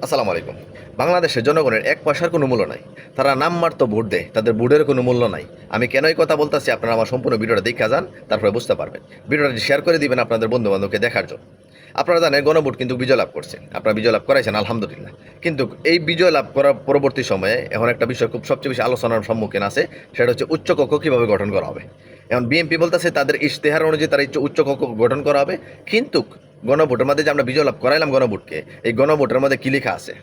আসসালামু আলাইকুম। বাংলাদেশের জনগণের এক পয়সার কোনো মূল্য নাই। তারা নামমাত্র ভোট দেয়, তাদের ভোটের কোনো মূল্য নাই। আমি কেন এই কথা বলতেছি আপনারা আমার সম্পূর্ণ ভিডিওটা দেখে যান, তারপরে বুঝতে পারবেন। ভিডিওটা শেয়ার করে দিবেন আপনাদের বন্ধু-বান্ধবকে দেখার জন্য। আপনারা জানেন গণভোট কিন্তু বিজয় লাভ করছে। আপনারা বিজয় লাভ করাইছেন আলহামদুলিল্লাহ। কিন্তু এই বিজয় লাভ করার পরবর্তী সময়ে এখন একটা বিষয় খুব সবচেয়ে বেশি আলোচনার সম্মুখীন আছে, সেটা হচ্ছে উচ্চকক্ষ কীভাবে গঠন করা হবে। এখন বিএনপি বলতেছে তাদের ইশতেহার অনুযায়ী তারা উচ্চকক্ষ গঠন করা হবে, কিন্তু গণভোটের মধ্যে যে আমরা বিজয় লাভ করাইলাম গণভোটকে, এই গণভোটের মধ্যে কী লেখা আছে?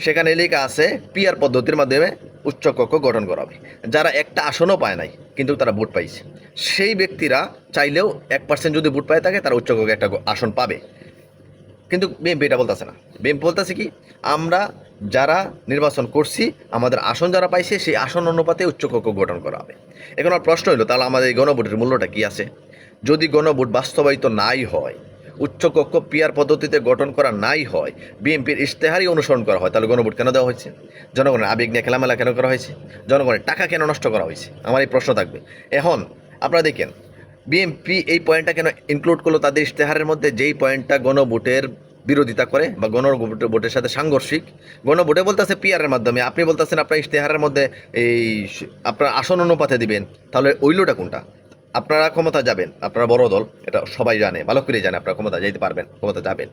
সেখানে লেখা আছে পিআর পদ্ধতির মাধ্যমে উচ্চকক্ষ গঠন করা হবে। যারা একটা আসনও পায় নাই কিন্তু তারা ভোট পাইছে, সেই ব্যক্তিরা চাইলেও 1% যদি ভোট পায় থাকে তারা উচ্চকক্ষে একটা আসন পাবে। কিন্তু বিএনপি এটা বলতেছে না। বিএনপি বলতেছে কি, আমরা যারা নির্বাচন করছি, আমাদের আসন যারা পাইছে সেই আসন অনুপাতে উচ্চকক্ষ গঠন করা হবে। এখন আমার প্রশ্ন হলো, তাহলে আমাদের এই গণভোটের মূল্যটা কি আছে? যদি গণভোট বাস্তবায়িত নাই হয়, উচ্চকক্ষ পিআর পদ্ধতিতে গঠন করা নাই হয়, বিএনপির ইশতেহারই অনুসরণ করা হয়, তাহলে গণভোট কেন দেওয়া হয়েছে? জনগণের আবেগ নিয়ে খেলামেলা কেন করা হয়েছে? জনগণের টাকা কেন নষ্ট করা হয়েছে? আমার এই প্রশ্ন থাকবে। এখন আপনারা দেখেন, বিএনপি এই পয়েন্টটা কেন ইনক্লুড করলো তাদের ইশতেহারের মধ্যে, যেই পয়েন্টটা গণভোটের বিরোধিতা করে বা গণভোটের সাথে সাংঘর্ষিক। গণভোটে বলতেছে পিআরের মাধ্যমে, আপনি বলতেছেন আপনার ইশতেহারের মধ্যে এই আপনার আসন অনুপাতে দিবেন, তাহলে ওইলোটা কোনটা? আপনারা ক্ষমতা যাবেন, আপনারা বড় দল, এটা সবাই জানে, ভালো করে জানে আপনারা ক্ষমতা যেতে পারবেন, ক্ষমতা যাবেন।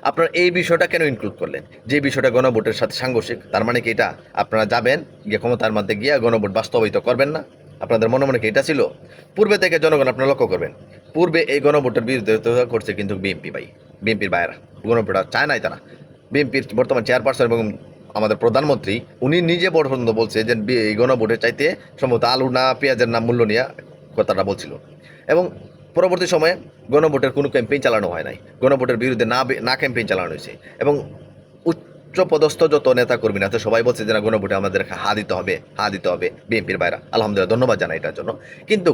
আপনারা এই বিষয়টা কেন ইনক্লুড করলেন? যে বিষয়টা গণভোটের সাথে সাংঘর্ষিক, তার মানে কি এটা আপনারা যাবেন গিয়ে ক্ষমতার মধ্যে গিয়ে গণভোট বাস্তবায়িত করবেন না? আপনাদের মনে মনে কি এটা ছিল? পূর্বে থেকে জনগণ আপনারা লক্ষ্য করবেন, পূর্বে এই গণভোটের বিরোধিতা করছে কিন্তু বিএনপি ভাই, বিএনপির ভাইয়েরা। গণভোটটা চায় নাই তারা। বিএনপির বর্তমান চেয়ারপারসন এবং আমাদের প্রধানমন্ত্রী উনি নিজে পর্যন্ত বলছে যে এই গণভোটের চাইতে সম্ভবত আলু না পেঁয়াজের নাম মূল্য নিয়ে কথাটা বলছিল। এবং পরবর্তী সময়ে গণভোটের কোনো ক্যাম্পেইন চালানো হয় নাই, গণভোটের বিরুদ্ধে না ক্যাম্পেইন চালানো হয়েছে। এবং উচ্চপদস্থ যত নেতা কর্মী আছে সবাই বলছে যে না, গণভোটে আমাদের হা দিতে হবে বিএনপির বাইরা। আলহামদুলিল্লাহ, ধন্যবাদ জানাই এটার জন্য। কিন্তু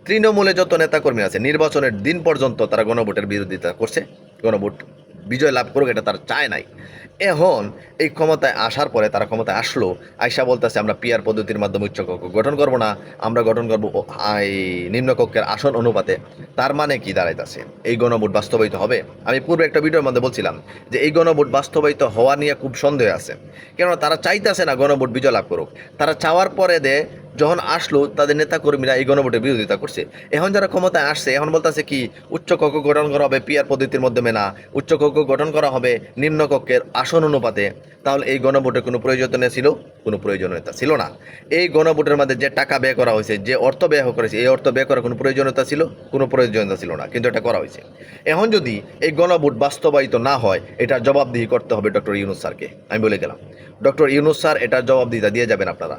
তৃণমূলে যত নেতা কর্মী আছে নির্বাচনের দিন পর্যন্ত তারা গণভোটের বিরোধিতা করছে। গণভোট বিজয় লাভ করুক এটা তারা চায় নাই। এখন এই ক্ষমতায় আসার পরে তারা ক্ষমতায় আসলো, আয়সা বলতেছে আমরা পিআর পদ্ধতির মাধ্যমে উচ্চকক্ষ গঠন করব না, আমরা গঠন করবো এই নিম্নকক্ষের আসন অনুপাতে। তার মানে কি দাঁড়াইতেছে? এই গণভোট বাস্তবায়িত হবে? আমি পূর্বে একটা ভিডিওর মধ্যে বলছিলাম যে এই গণভোট বাস্তবায়িত হওয়া নিয়ে খুব সন্দেহ আছে। কেননা তারা চাইতেছে না গণভোট বিজয় লাভ করুক। তারা চাওয়ার পরে যখন আসলো তাদের নেতা কর্মীরা এই গণভোটের বিরোধিতা করছে। এখন যারা ক্ষমতায় আসছে এখন বলতেছে কি উচ্চকক্ষ গঠন করা হবে পিআর পদ্ধতির মাধ্যমে না, উচ্চকক্ষ গঠন করা হবে নিম্নকক্ষের আসন অনুপাতে। তাহলে এই গণভোটের কোনো প্রয়োজনীয়তা ছিল? কোনো প্রয়োজনীয়তা ছিল না। এই গণভোটের মধ্যে যে টাকা ব্যয় করা হয়েছে, যে অর্থ ব্যয় করেছে, এই অর্থ ব্যয় করার কোনো প্রয়োজনীয়তা ছিল? কোনো প্রয়োজনীয়তা ছিল না, কিন্তু এটা করা হয়েছে। এখন যদি এই গণভোট বাস্তবায়িত না হয়, এটার জবাবদিহি করতে হবে ডক্টর ইউনূস স্যারকে। আমি বলে গেলাম, ডক্টর ইউনূস স্যার এটার জবাবদিহিতা দিয়ে যাবেন আপনারা।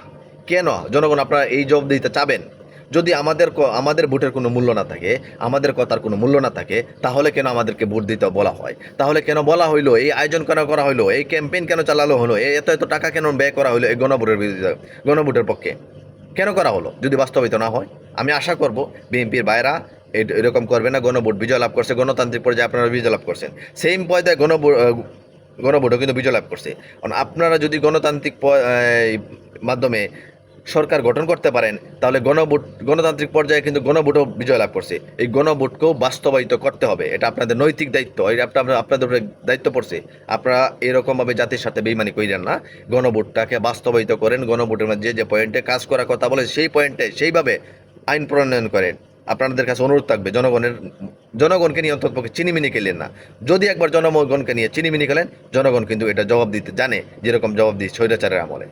কেন জনগণ আপনারা এই জবাবদিহিতা চাবেন? যদি আমাদের ভোটের কোনো মূল্য না থাকে, আমাদের কথার কোনো মূল্য না থাকে, তাহলে কেন আমাদেরকে ভোট দিতে বলা হয়? তাহলে কেন বলা হইলো, এই আয়োজন কেন করা হইলো, এই ক্যাম্পেইন কেন চালানো হলো, এত এত টাকা কেন ব্যয় করা হলো এই গণভোটের বিরোধিতা, গণভোটের পক্ষে কেন করা হলো? যদি বাস্তবায়িত না হয়, আমি আশা করব বিএনপির ভাইরা এরকম করবে না। গণভোট বিজয় লাভ করছে, গণতান্ত্রিক পর্যায়ে আপনারা বিজয় লাভ করছেন, সেম পর্যায়ে গণভোটও কিন্তু বিজয় লাভ করছে। কারণ আপনারা যদি গণতান্ত্রিক মাধ্যমে সরকার গঠন করতে পারেন, তাহলে গণতান্ত্রিক পর্যায়ে কিন্তু গণভোটও বিজয় লাভ করছে। এই গণভোটকেও বাস্তবায়িত করতে হবে, এটা আপনাদের নৈতিক দায়িত্ব, এটা আপনাদের উপরে দায়িত্ব পড়ছে। আপনারা এরকমভাবে জাতির সাথে বেইমানি করেন না, গণভোটটাকে বাস্তবায়িত করেন। গণভোটের মধ্যে যে পয়েন্টে কাজ করার কথা বলে সেই পয়েন্টে সেইভাবে আইন প্রণয়ন করেন। আপনাদের কাছে অনুরোধ থাকবে, জনগণকে নিয়ে অন্ততপক্ষে চিনিমিনি খেলেন না। যদি একবার জনগণকে নিয়ে চিনিমিনি খেলেন, জনগণ কিন্তু এটা জবাব দিতে জানে, যেরকম জবাব দিই স্বৈরাচারের আমলে।